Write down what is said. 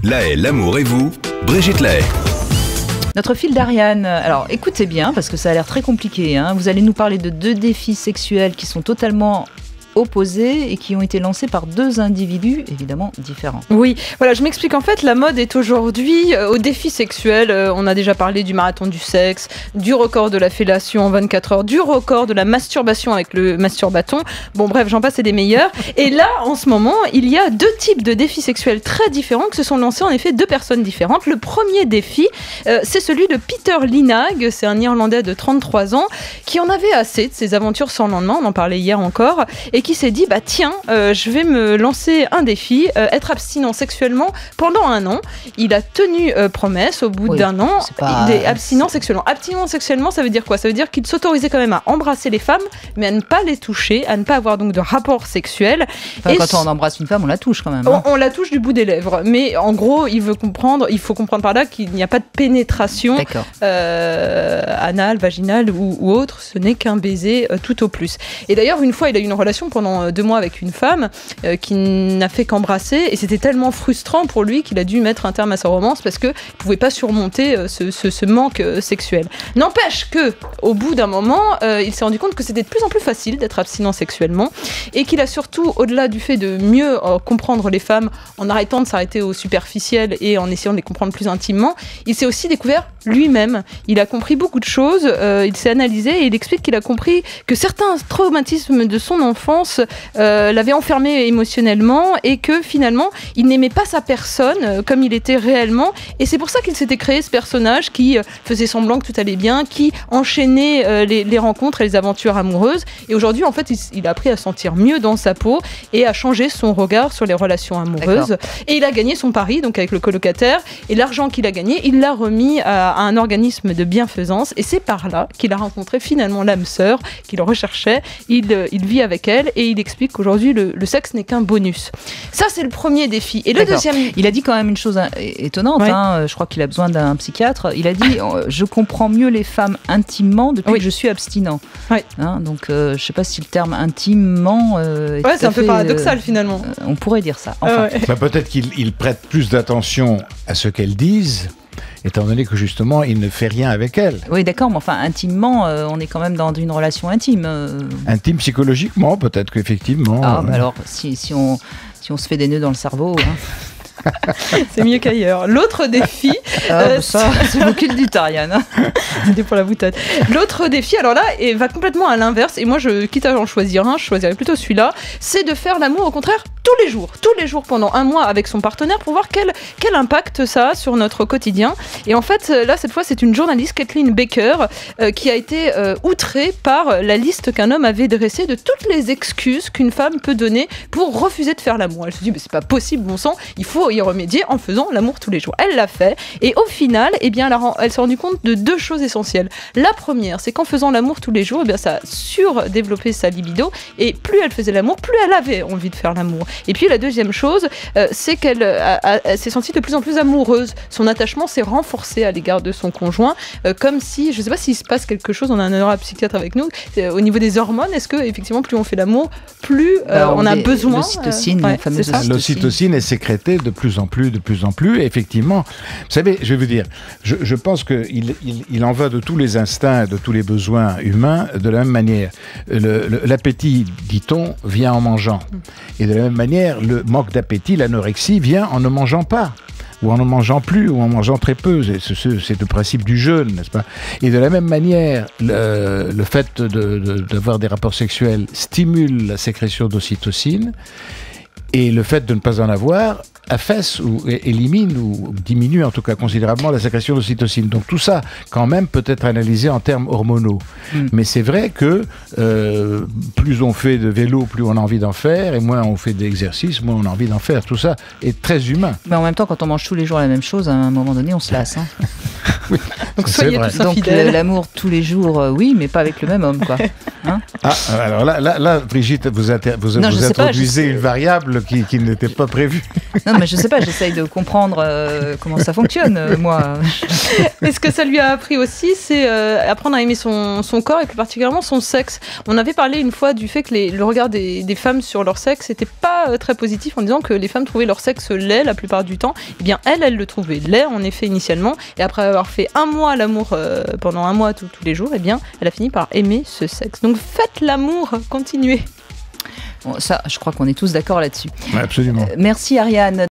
Lahaye, l'amour et vous, Brigitte Lahaye. Notre fil d'Ariane, alors écoutez bien parce que ça a l'air très compliqué, hein. Vous allez nous parler de 2 défis sexuels qui sont totalement opposés et qui ont été lancés par 2 individus évidemment différents. Oui, voilà, je m'explique. En fait, la mode est aujourd'hui au défi sexuel. On a déjà parlé du marathon du sexe, du record de la fellation en 24 heures, du record de la masturbation avec le masturbaton. Bon, bref, j'en passe, c'est des meilleurs. Et là, en ce moment, il y a 2 types de défis sexuels très différents que se sont lancés en effet 2 personnes différentes. Le premier défi, c'est celui de Peter Linag. C'est un Irlandais de 33 ans qui en avait assez de ses aventures sans lendemain. On en parlait hier encore. Et qui s'est dit, bah tiens, je vais me lancer un défi, être abstinent sexuellement pendant 1 an. Il a tenu promesse au bout d'1 an. Il est abstinent sexuellement. Abstinent sexuellement, ça veut dire quoi? Ça veut dire qu'il s'autorisait quand même à embrasser les femmes, mais à ne pas les toucher, à ne pas avoir donc de rapport sexuel. Enfin, quand on embrasse une femme, on la touche quand même. Hein. On la touche du bout des lèvres. Mais en gros, il faut comprendre par là qu'il n'y a pas de pénétration anale, vaginale ou autre. Ce n'est qu'un baiser tout au plus. Et d'ailleurs, une fois, il a eu une relation pendant 2 mois avec une femme qui n'a fait qu'embrasser, et c'était tellement frustrant pour lui qu'il a dû mettre un terme à sa romance parce qu'il ne pouvait pas surmonter ce manque sexuel. N'empêche que au bout d'un moment, il s'est rendu compte que c'était de plus en plus facile d'être abstinent sexuellement, et qu'il a surtout, au-delà du fait de mieux comprendre les femmes en arrêtant de s'arrêter au superficiel et en essayant de les comprendre plus intimement, il s'est aussi découvert lui-même. Il a compris beaucoup de choses, il s'est analysé et il explique qu'il a compris que certains traumatismes de son enfance l'avait enfermé émotionnellement, et que finalement il n'aimait pas sa personne comme il était réellement, et c'est pour ça qu'il s'était créé ce personnage qui faisait semblant que tout allait bien, qui enchaînait les rencontres et les aventures amoureuses, et aujourd'hui en fait il a appris à sentir mieux dans sa peau et à changer son regard sur les relations amoureuses. Et il a gagné son pari donc avec le colocataire, et l'argent qu'il a gagné il l'a remis à un organisme de bienfaisance, et c'est par là qu'il a rencontré finalement l'âme sœur qu'il recherchait. Il vit avec elle et il explique qu'aujourd'hui le sexe n'est qu'un bonus. Ça c'est le premier défi. Et le deuxième... Il a dit quand même une chose étonnante, hein, je crois qu'il a besoin d'un psychiatre. Il a dit je comprends mieux les femmes intimement depuis que je suis abstinent. Hein, donc je ne sais pas si le terme intimement c'est un peu paradoxal finalement. On pourrait dire ça. Enfin. Peut-être qu'il prête plus d'attention à ce qu'elles disent, étant donné que justement il ne fait rien avec elle. Oui, d'accord, mais enfin intimement, on est quand même dans une relation intime. Intime psychologiquement, peut-être qu'effectivement. Alors si on se fait des nœuds dans le cerveau. Hein. C'est mieux qu'ailleurs. L'autre défi... c'est vous qui le dites, Ariane. C'était pour la boutade. L'autre défi, alors là, va complètement à l'inverse, et moi, quitte à en choisir un, je choisirais plutôt celui-là, c'est de faire l'amour, au contraire, tous les jours pendant 1 mois avec son partenaire, pour voir quel impact ça a sur notre quotidien. Et en fait, là, cette fois, c'est une journaliste, Kathleen Baker, qui a été outrée par la liste qu'un homme avait dressée de toutes les excuses qu'une femme peut donner pour refuser de faire l'amour. Elle se dit, mais c'est pas possible, bon sang, il faut y remédier en faisant l'amour tous les jours. Elle l'a fait, et au final, eh bien, elle s'est rendue compte de 2 choses essentielles. La première, c'est qu'en faisant l'amour tous les jours, eh bien, ça a surdéveloppé sa libido, et plus elle faisait l'amour, plus elle avait envie de faire l'amour. Et puis la deuxième chose, c'est qu'elle s'est sentie de plus en plus amoureuse. Son attachement s'est renforcé à l'égard de son conjoint, comme si, je ne sais pas s'il se passe quelque chose, on a un neuropsychiatre avec nous, au niveau des hormones, est-ce que effectivement plus on fait l'amour, plus on a besoin... L'ocytocine, la fameuse ocytocine. L'ocytocine est sécrétée de plus en plus, et effectivement, vous savez, je vais vous dire, je pense qu'il en va de tous les instincts, de tous les besoins humains de la même manière. L'appétit, dit-on, vient en mangeant. Et de la même manière, le manque d'appétit, l'anorexie, vient en ne mangeant pas, ou en ne mangeant plus, ou en mangeant très peu. C'est le principe du jeûne, n'est-ce pas? Et de la même manière, le fait d'avoir des rapports sexuels stimule la sécrétion d'ocytocine, et le fait de ne pas en avoir affaisse ou élimine ou diminue en tout cas considérablement la sécrétion d'ocytocine. Donc tout ça quand même peut être analysé en termes hormonaux. Mais c'est vrai que plus on fait de vélo, plus on a envie d'en faire, et moins on fait d'exercice, moins on a envie d'en faire. Tout ça est très humain. Mais en même temps, quand on mange tous les jours la même chose, à un moment donné, on se lasse. Hein. Oui. Donc soyez tous infidèles. Donc l'amour tous les jours, oui, mais pas avec le même homme, quoi. Hein alors là, Brigitte, vous introduisez une variable qui n'était pas prévue. Non, mais je sais pas, j'essaye de comprendre comment ça fonctionne, moi. Et ce que ça lui a appris aussi, c'est apprendre à aimer son corps et plus particulièrement son sexe. On avait parlé une fois du fait que le regard des femmes sur leur sexe n'était pas très positif, en disant que les femmes trouvaient leur sexe laid la plupart du temps. Eh bien, elle le trouvait laid en effet initialement, et après avoir fait un mois l'amour pendant un mois tous les jours, eh bien, elle a fini par aimer ce sexe. Donc faites l'amour, continuez. Bon, ça, je crois qu'on est tous d'accord là-dessus. Ouais, absolument. Merci Ariane.